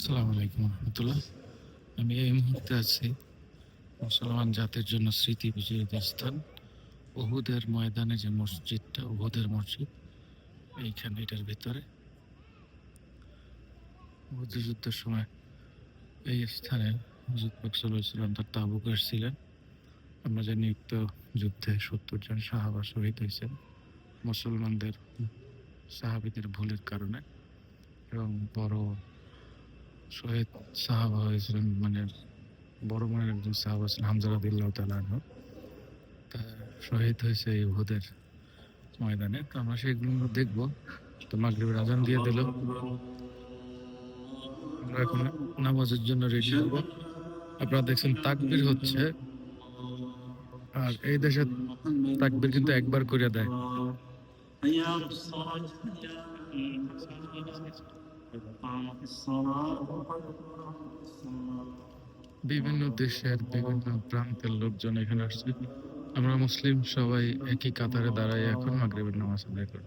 আসসালামু আলাইকুম রহমতুল্লাহ। আমি এই মুহূর্তে আছি মুসলমান জাতির জন্য স্মৃতি বিজড়িত স্থান উহুদের ময়দানে, যে মসজিদটা উহুদের মসজিদ, এইখানে এটার ভিতরে উহুদ যুদ্ধের সময় এই স্থানে হুজুর পাক সাল্লাল্লাহু আলাইহি ওয়াসাল্লাম তার তাবুক এসেছিলেন। আমরা জানি উক্ত যুদ্ধে ৭০ জন সাহাবা শহীদ হয়েছেন মুসলমানদের সাহাবীদের ভুলের কারণে, এবং বড় শহীদ সাহাবা হয়েছিলেন, মানে বড় মানের একজন সাহাবা ছিলেন হামজা রাদিয়াল্লাহু তাআলা আনহু। তা শহীদ হয়েছে এই উহুদের ময়দানে। তো আমরা সেগুলো দেখবো। তো মাগরিবের আজান দিয়ে দিল, আমরা এখন নামাজের জন্য রেডি হব। আপনারা দেখছেন তাকবীর হচ্ছে, আর এই দেশে তাকবীর কিন্তু একবার করে দেয়। বিভিন্ন দেশের বিভিন্ন প্রান্তের লোকজন এখানে আসছে। আমরা মুসলিম সবাই একই কাতারে দাঁড়াই এখন মাগরিবের নামাজ আদায় করি।